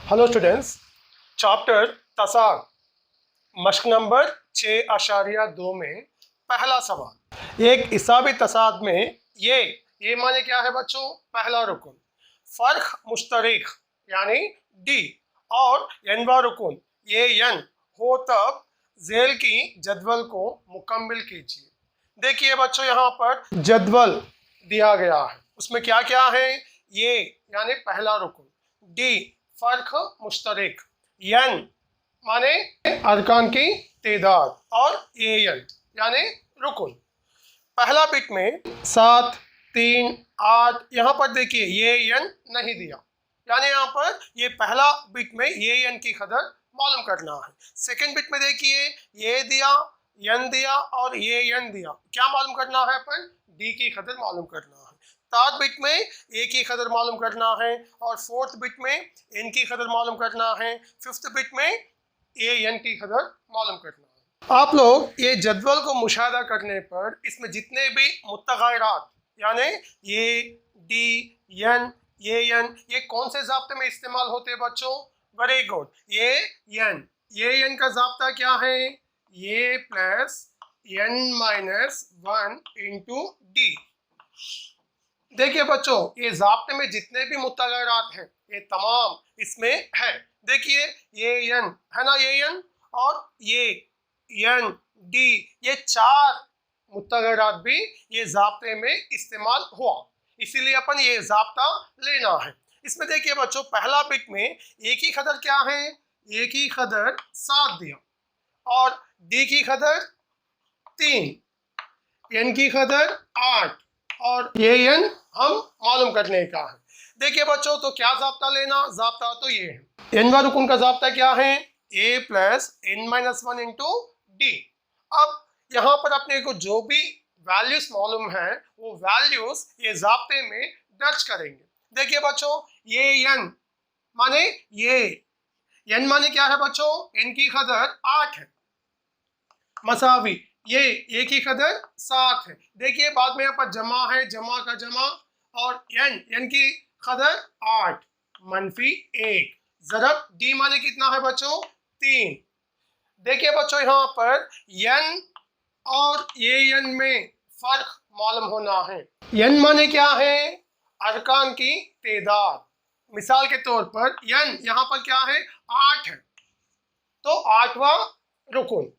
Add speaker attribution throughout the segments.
Speaker 1: Hello students, chapter तसाद मश्क number 6.2 में पहला सवाल। एक हिसाबी तसाद में ये माने क्या है बच्चों? पहला रुकन फर्क मुश्तरक यानी डी और एनवा रुकन ये एन हो तब झेल की जदवल को मुकम्मल कीजिए। देखिए बच्चों, यहाँ पर जदवल दिया गया है, उसमें क्या क्या है? ये यानी पहला रुकन, डी फर्क मुश्तरक, एन माने अरकान की तादाद और एन यानी रुकन। पहला बिट में 7, 3, 8, यहाँ पर देखिए ये एन नहीं दिया, यानी यहाँ पर ये पहला बिट में ये एन की कदर मालूम करना है। सेकंड बिट में देखिए ये दिया, एन दिया और ये एन दिया, क्या मालूम करना है? अपन डी की कदर मालूम करना है। थर्ड बिट में ए की कदर मालूम करना है और फोर्थ बिट में एन की कदर मालूम करना है। फिफ्थ बिट में ए एन की कदर मालूम करना है। आप लोग ये जदवल को मुशाहदा करने पर इसमें जितने भी मुत्तग़यरात यानी ये डी एन ये कौन से ज़ाब्ते में इस्तेमाल होते हैं बच्चों? वेरी गुड, ये एन का ज़ाब्ता क्या है? ये plus N minus 1 into D. देखिए बच्चों, ये ज़ाब्ते में जितने भी मुत्तग़यरात हैं ये तमाम इसमें है। देखिए ये एन है ना, ये एन और ये एन डी, ये चार मुत्तग़यरात भी ये ज़ाब्ते में इस्तेमाल हुआ, इसीलिए अपन ये ज़ाब्ता लेना है। इसमें देखिए बच्चों, पहला बिट में ए की कदर क्या है? ए की कदर 7 दिया और डी की कदर 3, एन की कदर 8 और ये एन हम मालूम करने का है। देखिए बच्चों, तो क्या ज़ाब्ता लेना? ज़ाब्ता तो ये है, एन व रुकन का ज़ाब्ता क्या है? A plus N minus 1 into D. अब यहाँ पर अपने को जो भी वैल्यूज मालूम है वो वैल्यूज ये ज़ाब्ते में दर्ज करेंगे। देखिए बच्चों, ये एन माने एन माने क्या है बच्चों? एन की कदर 8 है, मसावी ये ए की कदर 7 है। देखिए बाद में यहाँ पर जमा है, जमा का जमा और एन की कदर 8 मनफी 1 ज़रब डी माने कितना है बच्चों? 3। देखिए बच्चों, यहाँ पर एन और ये एन में फर्क मालूम होना है। एन माने क्या है? अरकान की तादाद। मिसाल के तौर पर एन यहाँ पर क्या है? 8 है, तो 8वां रुकन।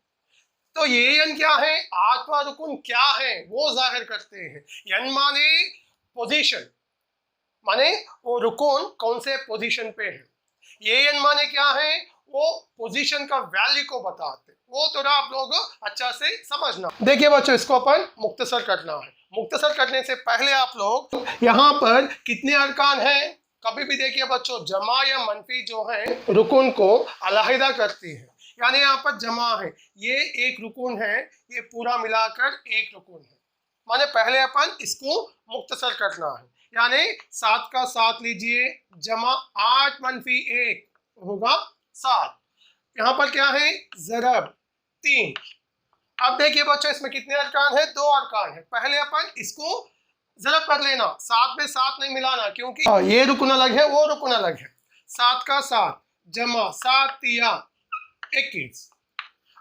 Speaker 1: तो ये एन क्या है? 8वां रुकन क्या है वो जाहिर करते हैं। एन माने पोजीशन, माने वो रुकन कौन से पोजीशन पे है। ये एन माने क्या है? वो पोजीशन का वैल्यू को बताते, वो थोड़ा आप लोग अच्छा से समझना। देखिए बच्चों, इसको अपन मुख्तसर करना है। मुख्तसर करने से पहले आप लोग यहाँ पर कितने अरकान हैं? कभी भी देखिए बच्चों, जमा या मनफी जो है रुकन को अलहदा करती है, यानी यहाँ पर जमा है, ये एक रुकन है, ये पूरा मिलाकर एक रुकन है। माने पहले अपन इसको मुख्तसर करना है, यानी 7 का 7 लीजिए, जमा 8 मनफी 1 होगा 7। यहाँ पर क्या है? ज़रब 3। अब देखिए बच्चों, इसमें कितने अरकान है? 2 अरकान है। पहले अपन इसको ज़रब कर लेना, 7 में 7 नहीं मिलाना, क्योंकि ये रुकन अलग है, वो रुकन अलग है। 7 का 7 जमा 7 तिया 21।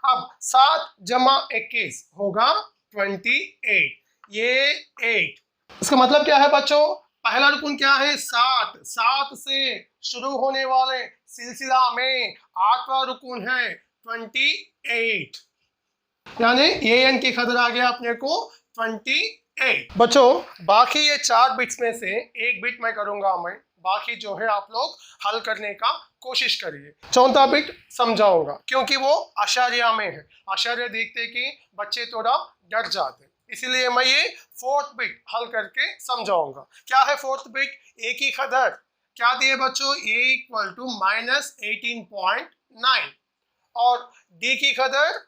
Speaker 1: अब 7 जमा 21 होगा 28। ये 8, इसका मतलब क्या है बच्चों? पहला रुकन क्या है? 7 से शुरू होने वाले सिलसिला में 8वां रुकन है 28, यानी ये एन की कदर आ गया अपने को 28। बच्चों, बाकी ये 4 बिट्स में से एक बिट मैं करूंगा, मैं बाकी जो है आप लोग हल करने का कोशिश करिए। चौथा बिट समझाऊंगा क्योंकि वो अशारिया में है। अशारिया देखते कि बच्चे थोड़ा डर जाते, इसीलिए मैं ये फोर्थ बिट हल करके समझाऊंगा। क्या है फोर्थ बिट? ए की कदर क्या दिए बच्चों? ए इक्वल टू माइनस 18.9 और डी की कदर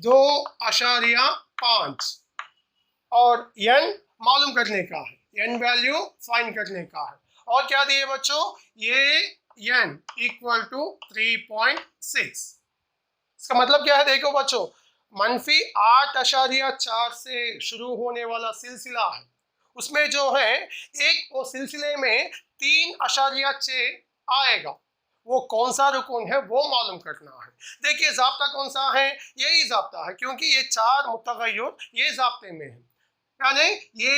Speaker 1: 2.5 और एन मालूम करने का है, एन वैल्यू फाइंड करने का है। और क्या दिए बच्चों? ये एन इक्वल टू 3.6। इसका मतलब क्या है? देखो बच्चों, मनफी 8.4 से शुरू होने वाला सिलसिला है, उसमें जो है एक वो सिलसिले में 3.6 आएगा, वो कौन सा रुकन है वो मालूम करना है। देखिए ज़ाब्ता कौन सा है, यही ज़ाब्ता है क्योंकि ये 4 मुतग़य्यर ये ज़ाब्ते में है। यानी ये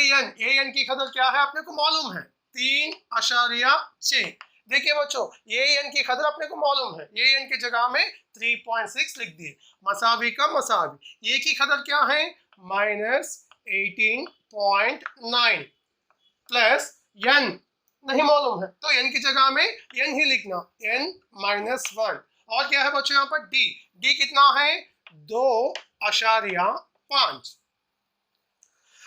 Speaker 1: एन की कदर क्या है अपने को मालूम है 3.6। देखिए बच्चों ये एन की कदर अपने को मालूम है, ये एन की जगह में 3.6 लिख दिए। मसावी का मसावी, ये की कदर क्या है -18.9 प्लस एन नहीं मालूम है तो एन की जगह में एन ही लिखना n-1। और क्या है बच्चों यहाँ पर डी कितना है 2.5।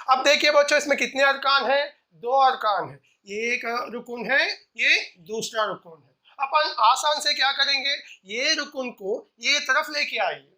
Speaker 1: अब देखिए बच्चों इसमें कितने अरकान हैं, 2 अरकान हैं, ये एक रुकन है, ये दूसरा रुकन है। अपन आसान से क्या करेंगे, ये रुकन को ये तरफ लेके आइए,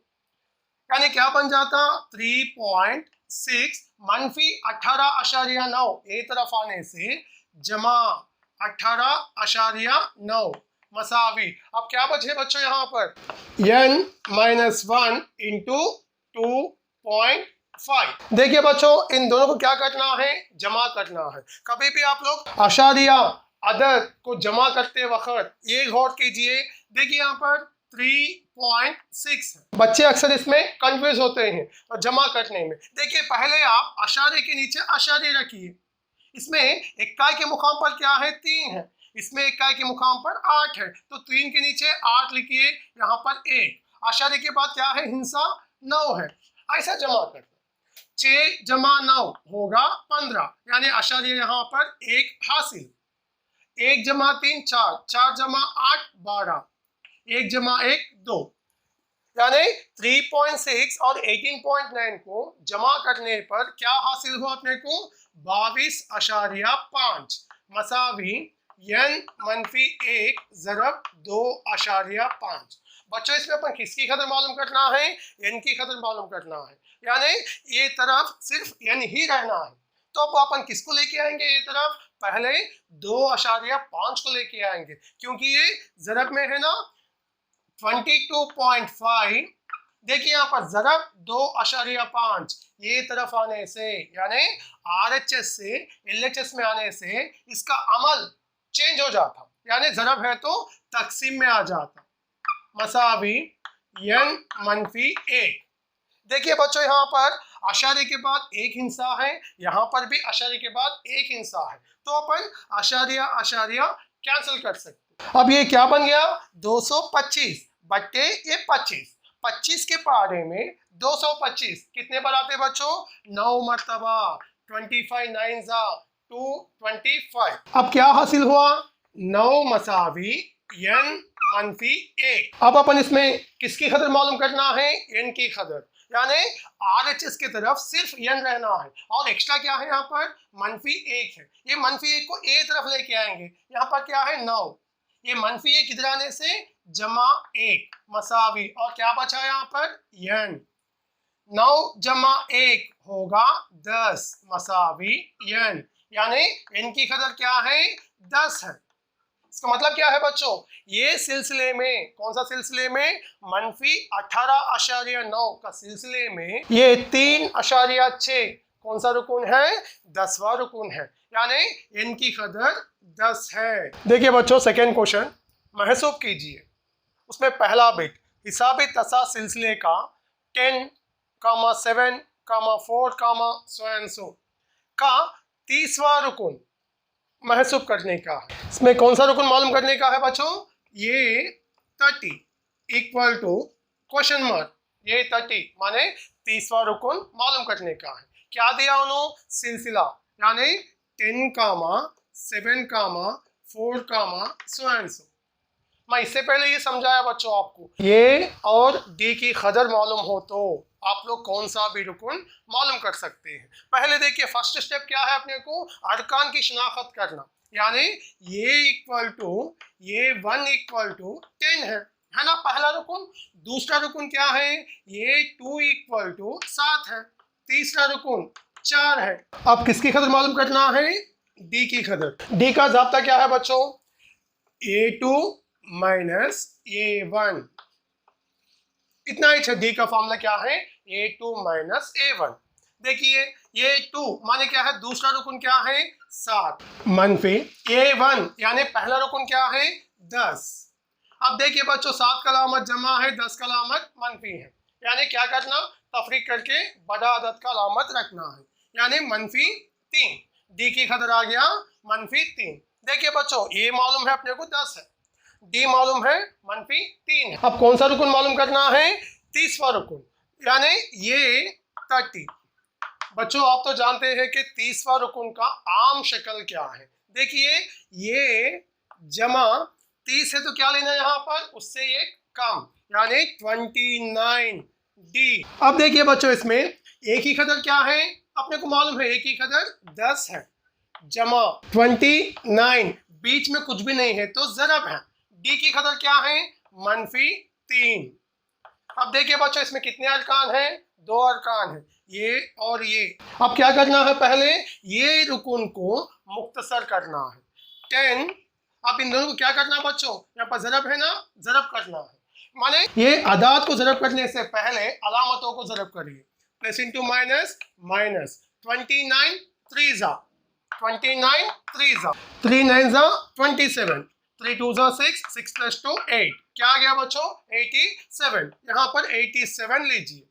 Speaker 1: यानी क्या बन जाता 3.6 -18.9 ये तरफ आने से जमा 18.9 मसावी। अब क्या बचे बच्चों यहाँ पर n-1 इंटू 2.5। देखिए बच्चों इन दोनों को क्या करना है, जमा करना है। कभी भी आप लोग अशारिया अदद को जमा करते वक्त ये गौर कीजिए, देखिए यहाँ पर 3.6 बच्चे अक्सर इसमें कंफ्यूज होते हैं और जमा करने में। देखिए पहले आप अशारे के नीचे अशारे रखिए, इसमें इक्काई के मुकाम पर क्या है 3 है, इसमें इक्काई के मुकाम पर 8 है तो 3 के नीचे 8 लिखिए, यहाँ पर 1 अशारे के बाद क्या है हिंसा 9 है। ऐसा जमा करना 6 जमा 9 होगा 15, यानी अशारिया यहाँ पर 1 हासिल। 1 जमा 3 4, 4 जमा 8 12, 1 जमा 1 2, यानी 3.6 और 18.9 को जमा करने पर क्या हासिल हुआ अपने को 22.5 मसावी n-1 ज़रब 2.5। बच्चों इसमें अपन किसकी कदर मालूम करना है, n की कदर मालूम करना है, यानी ये तरफ सिर्फ n ही रहना है। तो अब अपन किसको लेके आएंगे, ये तरफ पहले 2.5 को लेके आएंगे क्योंकि ये ज़रब में है ना 22.5। देखिए यहाँ पर ज़रब 2.5 ये तरफ आने से यानी RHS से LHS में आने से इसका अमल चेंज हो जाता, यानी ज़रब है तो तकसीम में आ जाता मसावी n-1। देखिए बच्चों यहाँ पर अशारे के बाद एक हिंसा है, यहाँ पर भी अशारे के बाद एक हिंसा है, तो अपन अशारिया अशारिया कैंसिल कर सकते। अब ये क्या बन गया 225 बट्टे ये 25 के पारे में 225 कितने बार आते बच्चों 9 मरतबा, 25 9 225। अब क्या हासिल हुआ 9 मसावी n-1। अब अपन इसमें किसकी कदर मालूम करना है, n की कदर, यानी RHS की तरफ सिर्फ n रहना है और एक्स्ट्रा क्या है यहाँ पर -1 है, ये -1 को a तरफ लेके आएंगे, यहाँ पर क्या है 9, ये -1 इधर आने से जमा 1 मसावी और क्या बचा यहाँ पर n, 9 जमा 1 होगा 10 मसावी n, यानी n की कदर क्या है 10 है। इसका मतलब क्या है बच्चों, ये सिलसिले में कौन सा सिलसिले में -18.9 का सिलसिले में ये 3.6 कौन सा रुकन है 10वां रुकन है, यानी इनकी कदर 10 है। देखिए बच्चों सेकेंड क्वेश्चन महसूब कीजिए, उसमें पहला बिट हिसाबी तसा सिलसिले का 10, 7, 4, so and so का 30वां रुकन महसूब करने का है। इसमें कौन सा रुकन मालूम करने का है बच्चों, ये 30 इक्वल टू क्वेश्चन मार्क, ये 30 माने 30वां रुकन मालूम करने का है। क्या दिया उन्होंने सिलसिला, यानी 10, 7, 4, so and so। मैं इससे पहले ये समझाया बच्चों आपको, ये और डी की कदर मालूम हो तो आप लोग कौन सा भी रुकन मालूम कर सकते हैं। पहले देखिए फर्स्ट स्टेप क्या है, अपने को अरकान की शनाख्त करना, यानी ये इक्वल टू ये 1 इक्वल टू 10 है ना पहला रुकन। दूसरा रुकन क्या है, ये 2 इक्वल टू 7 है। तीसरा रुकन 4 है। अब किसकी कदर मालूम करना है, डी की कदर। डी का ज़ाब्ता क्या है बच्चों, A2 माइनस A1, इतना ही। डी का फॉर्मूला क्या है, A2 माइनस A1। देखिए ये 2 माने क्या है, दूसरा रुकन क्या है 7 मनफी A1 यानी पहला रुकन क्या है 10 अब देखिए बच्चों 7 का अलामत जमा है, 10 का अलामत मनफी है, यानी क्या करना, तफरीक करके बड़ा अदद का अलामत रखना है, यानी -3। डी की कदर आ गया -3। देखिए बच्चों ये मालूम है अपने को 10 है, डी मालूम है -3 है। अब कौन सा रुकन मालूम करना है, 30वां रुकन, यानी ये 30। बच्चों आप तो जानते हैं कि 30वां रुकन का आम शक्ल क्या है। देखिए ये जमा 30 है तो क्या लेना है यहाँ पर, उससे ये कम, यानी 29 डी। अब देखिए बच्चों इसमें एक ही कदर क्या है, अपने को मालूम है एक ही कदर 10 है, जमा 29, बीच में कुछ भी नहीं है तो ज़रब है। डी की कदर क्या है, -3। अब देखिए बच्चों इसमें कितने अरकान हैं, 2 अरकान हैं, ये और ये। अब क्या करना है, पहले ये रुकन को मुख्तसर करना है 10। अब इन दोनों को क्या करना है बच्चों, यहाँ पर ज़रब है ना, ज़रब करना है, माने ये अदाद को ज़रब करने से पहले अलामतों को ज़रब करिए, प्लस इंटू माइनस, माइनस 29 3 जा 29 3 जा 3 9 जा 27, 3 2 जा 6, 6 + 2 8, क्या आ गया बच्चों 87। यहाँ पर 87 लीजिए,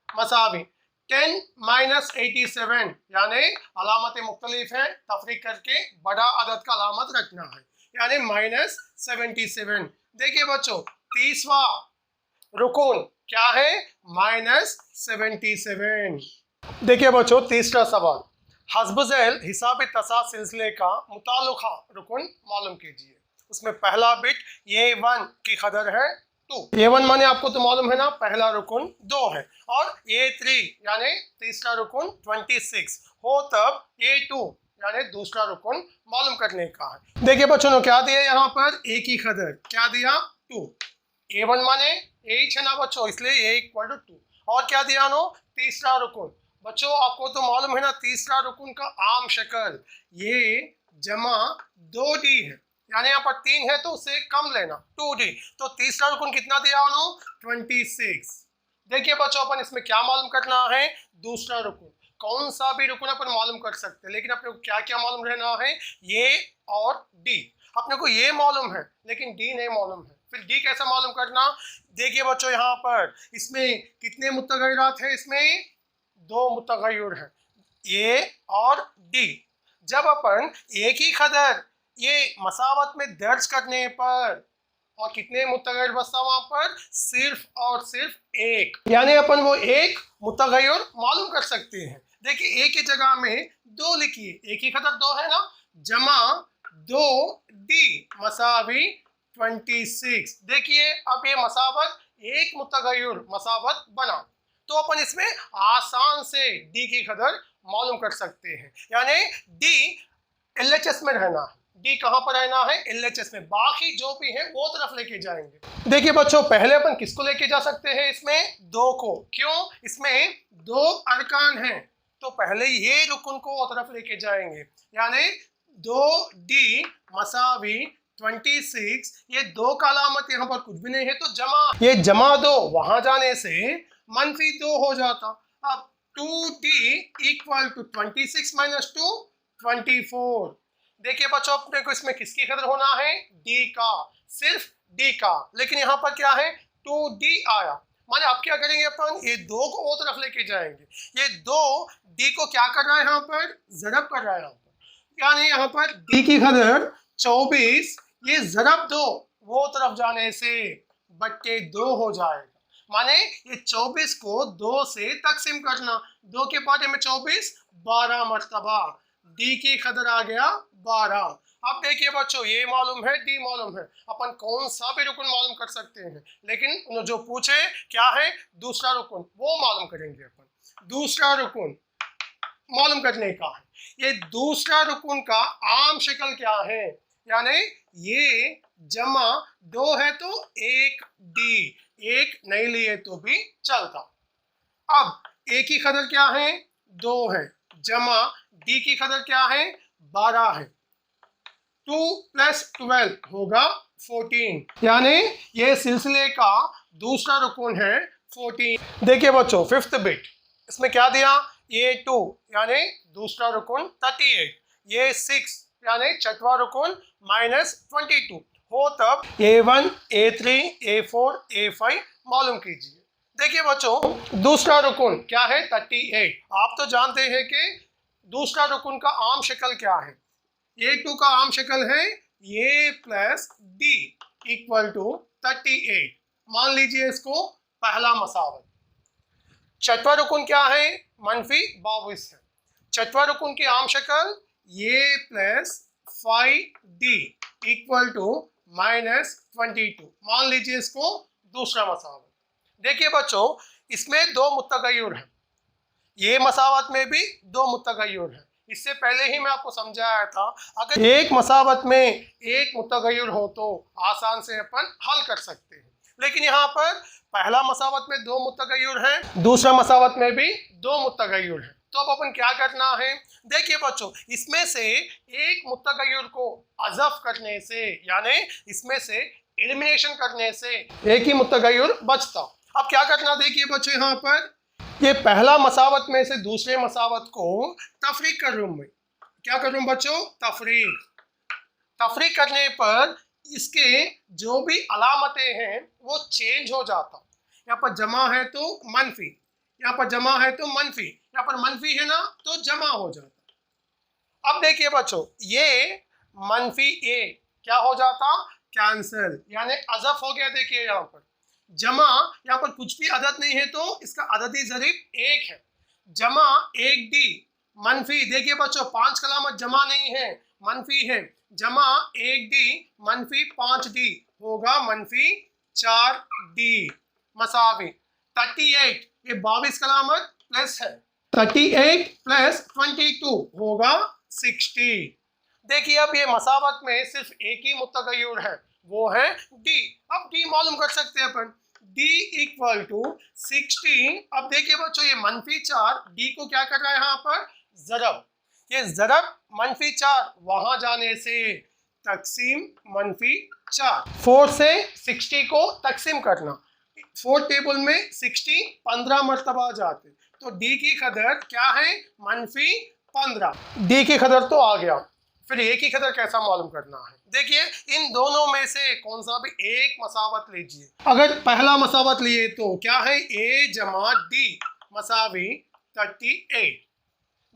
Speaker 1: मसावी 10 - 87, यानी अलामतें मुख्तलिफ हैं, तफरीक करके बड़ा अदद का अलामत रखना है, यानी -77। देखिए बच्चों 30वां रुकन क्या है, -77। देखिए बच्चों तीसरा सवाल, हस्ब झैल हिसाब तसा सिलसिले का मुताल्लिका रुकन मालूम कीजिए। उसमें पहला बिट A1 की कदर है 2। A1 माने आपको तो मालूम है ना, पहला रुकन 2 है, और A3 यानी तीसरा रुकन 26 हो तब A2 यानी दूसरा रुकन मालूम करने का है। देखिए बच्चों ने क्या दिया यहाँ पर, A की कदर क्या दिया 2। A1 माने H है ना बच्चों, इसलिए A = 2, और क्या दिया नो, तीसरा रुकन। बच्चों आपको तो मालूम है ना तीसरा रुकन का आम शक्ल ये जमा 2D है, यानी यहाँ पर 3 है तो उससे कम लेना 2D, तो तीसरा रुकन कितना दिया उन्होंने 26। देखिए बच्चों अपन इसमें क्या मालूम करना है, दूसरा रुकन, कौन सा भी रुकन अपन मालूम कर सकते हैं, लेकिन अपने को क्या क्या मालूम रहना है, ये और डी। अपने को ये मालूम है लेकिन डी नहीं मालूम है, फिर डी कैसा मालूम करना। देखिए बच्चों यहाँ पर इसमें कितने मुतगय्यरात है, इसमें 2 मुतगय्यर है, ए और डी। जब अपन एक ही कदर ये मसावत में दर्ज करने पर, और कितने मुतगय्यर बसता वहां पर, सिर्फ और सिर्फ एक, यानी अपन वो एक मुतगय्यर मालूम कर सकते हैं। देखिए एक ही जगह में 2 लिखिए, एक ही कदर 2 है ना, जमा 2D मसावी 26। देखिए अब ये मसावत एक मुतगय्यर मसावत बना, तो अपन इसमें आसान से डी की कदर मालूम कर सकते हैं, यानी डी LHS में रहना है। डी कहाँ पर रहना है, LHS में, बाकी जो भी है वो तरफ लेके जाएंगे। देखिए बच्चों पहले अपन किसको लेके जा सकते हैं, इसमें 2 को, क्यों, इसमें 2 अरकान हैं, तो पहले ये रुकन को वो तरफ लेके जाएंगे, यानी 2D मसावी 26। ये 2 का अलामत यहाँ पर कुछ भी नहीं है तो जमा, ये जमा 2 वहां जाने से -2 हो जाता। अब 2D = 26 - 2 24। देखिए बच्चों अपने को इसमें किसकी कदर होना है, डी का, सिर्फ डी का, लेकिन यहाँ पर क्या है 2D आया, माने आप क्या करेंगे, अपन ये 2 को वो तरफ लेके जाएंगे। ये 2 डी को क्या कर रहा है, यहाँ पर ज़रब कर रहा है, यहाँ पर, यानी यहाँ पर डी की कदर 24, ये ज़रब 2 वो तरफ जाने से /2 हो जाएगा, माने ये 24 को 2 से तकसीम करना, 2 के बाद में 24 12 मरतबा, डी की कदर आ गया 12। अब देखिए बच्चों ये मालूम है, डी मालूम है, अपन कौन सा भी रुकन मालूम कर सकते हैं, लेकिन उन्होंने जो पूछे क्या है, दूसरा रुकन, वो मालूम करेंगे अपन। दूसरा रुकन मालूम करने का है, ये दूसरा रुकन का आम शक्ल क्या है, यानी ये जमा 2 है तो 1D, 1 नहीं लिए तो भी चलता। अब ए की कदर क्या है, 2 है, जमा डी की कदर क्या है, 12 है, 2 + 12 होगा 14, यानी ये सिलसिले का दूसरा रुकन है 14। देखिए बच्चों 5th बिट, इसमें क्या दिया, ये 2 यानी दूसरा रुकन 38, ये 6 यानी छठवां रुकन -22 हो तब A1, A3, A4, A5 मालूम कीजिए। देखिए बच्चों, दूसरा रुकन क्या है 38। आप तो जानते हैं कि दूसरा रुकन का आम शक्ल क्या है। A2 का आम शक्ल है A plus D equal to 38। मान लीजिए इसको पहला मसावत। छठवां रुकन क्या है -22 है। छठवां रुकन की आम शक्ल A plus 5D equal to -22। मान लीजिए इसको दूसरा मसावत। देखिए बच्चों, इसमें दो मुत्तगय्युर हैं। ये मसावत में भी दो मुत्तगय्युर हैं। इससे पहले ही मैं आपको समझाया था, अगर एक मसावत में एक मुत्तगय्युर हो तो आसान से अपन हल कर सकते हैं। लेकिन यहाँ पर पहला मसावत में दो मुत्तगय्युर हैं, दूसरा मसावत में भी दो मुत्तगय्युर हैं। तो अब अपन क्या करना है? देखिए बच्चों, इसमें से एक मुत्तगय्युर को अज़फ करने से, यानी इसमें से एलिमिनेशन करने से एक ही मुत्तगय्युर बचता। अब क्या करना, देखिए बच्चों, यहाँ पर ये पहला मसावत में से दूसरे मसावत को तफरीक कर लूँ। मैं क्या करूँ बच्चों? तफरीक करने पर इसके जो भी अलामतें हैं वो चेंज हो जाता। यहाँ पर जमा है तो मनफी, यहाँ पर जमा है तो मनफी, यहाँ पर मनफी है ना तो जमा हो जाता। अब देखिए बच्चों, ये मनफी ए क्या हो जाता? कैंसिल, यानी अज़फ हो गया। देखिए यहाँ पर जमा, यहाँ पर कुछ भी अदद नहीं है तो इसका अददी ज़रीब एक है। जमा 1D मनफी, देखिए बच्चों 5 की अलामत जमा नहीं है, मनफी है। जमा 1D मनफी 5D होगा मनफी 4D मसावी 38। ये 22 की अलामत प्लस है, 38 प्लस 22 होगा 60। देखिए अब ये मसावत में सिर्फ एक ही मुत्तगय्युर है, वो है D। अब D मालूम कर सकते हैं अपन, D इक्वल टू 60। अब देखिए बच्चों, ये -4 D को क्या कर रहा है यहाँ पर? ज़रब। ये ज़रब -4 वहां जाने से तकसीम -4। 4 से 60 को तकसीम करना, 4 टेबल में 60 15 मरतबा जाते, तो D की कदर क्या है? -15। D की कदर तो आ गया, फिर एक ही कदर कैसा मालूम करना है? देखिए इन दोनों में से कौन सा भी एक मसावत लीजिए। अगर पहला मसावत लिए तो क्या है? A जमा D मसावी 38।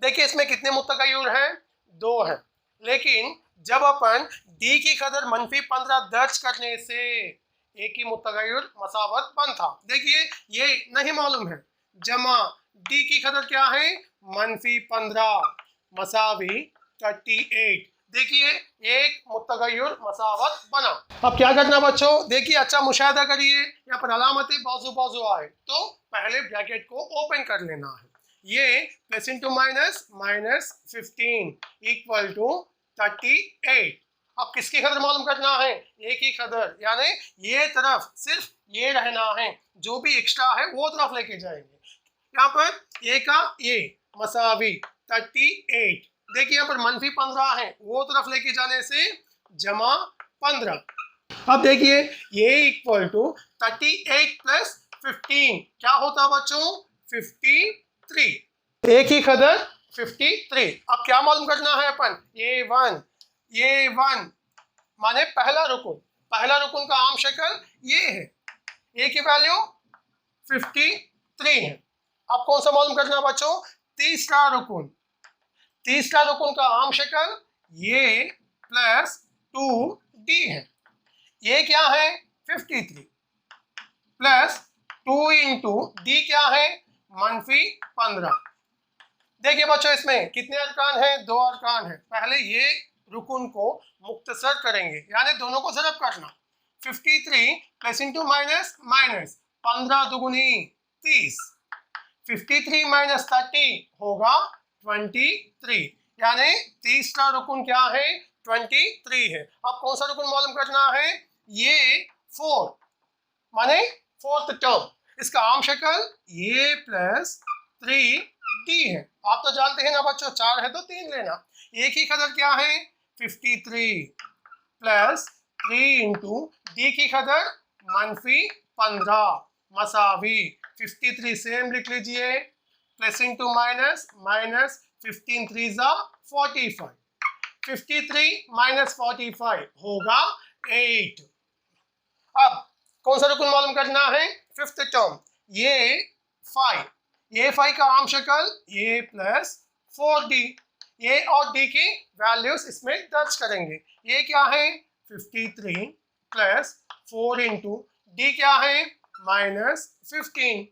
Speaker 1: देखिए इसमें कितने मुत्तगय्युर हैं? 2 हैं। लेकिन जब अपन D की कदर -15 दर्ज करने से एक ही मुत्तगय्युर मसावत बनता। देखिए ये नहीं मालूम है, जमा D की कदर क्या है? -15 मसावी 38। देखिए एक मुत्तगय्युर मसावत बना। अब क्या करना बच्चों? देखिए अच्छा मुशाहिदा करिए, यहाँ पर अलामतें बाजू बाजू आए तो पहले ब्रैकेट को ओपन कर लेना है। ये plus into minus -15 equal to 38। अब किसकी कदर मालूम करना है? एक ही कदर, यानी ये तरफ सिर्फ ये रहना है, जो भी एक्स्ट्रा है वो तरफ लेके जाएंगे। यहाँ पर ए का ये मसावी 38। देखिए यहाँ पर -15 है, वो तरफ लेके जाने से जमा 15। अब देखिए ये इक्वल टू 38 प्लस 15 क्या होता बच्चों? 53। एक ही कदर 53। अब क्या मालूम करना है अपन? A1 माने पहला रुकन का आम शक्ल ये है, ए की वैल्यू 53 है। अब कौन सा मालूम करना बच्चों? तीसरा रुकन का आम शक्ल ये प्लस 2D है। ये क्या है? 53 प्लस 2 इंटू D क्या है? -15। देखिए बच्चों इसमें कितने अरकान हैं? 2 अरकान हैं। पहले ये रुकन को मुख्तसर करेंगे, यानी दोनों को ज़रब करना। 53 प्लस इंटू माइनस 15 दुगुनी 30, 53 माइनस 30 होगा 23, यानी तीसरा रुकन क्या है? 23 है। अब कौन सा रुकन मालूम करना है? ये 4 माने 4th टर्म, इसका आम शक्ल ये प्लस 3D है। आप तो जानते हैं ना बच्चों, 4 है तो 3 लेना। एक ही कदर क्या है? 53 प्लस 3 इंटू D की कदर -15 मसावी 53। सेम लिख लीजिए, प्लस इंटू माइनस 15 3 45। 53 माइनस 45 होगा 8। अब कौन सा रुकन मालूम करना है? फिफ्थ टर्म, ये 5, ये 5 का आम शक्ल a प्लस 4d, ए और डी की वैल्यूज इसमें दर्ज करेंगे। ये क्या है? 53 प्लस 4 इंटू डी क्या है? माइनस 15।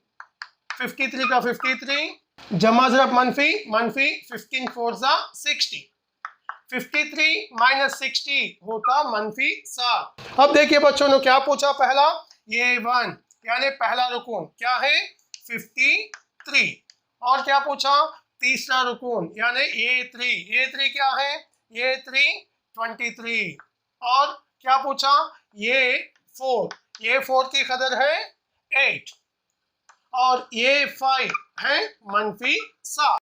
Speaker 1: 53 का 53 जमा जरब मनफी मनफी 15 4 जा 60। 53 माइनस 60 होता मनफी 7। अब देखिए बच्चों ने क्या पूछा? पहला ये 1 यानी पहला रुकून क्या है? 53। और क्या पूछा? तीसरा रुकून यानी A3 क्या है? A3 23। और क्या पूछा? ये 4 की कदर है 8 और ये 5 है मनफी 7।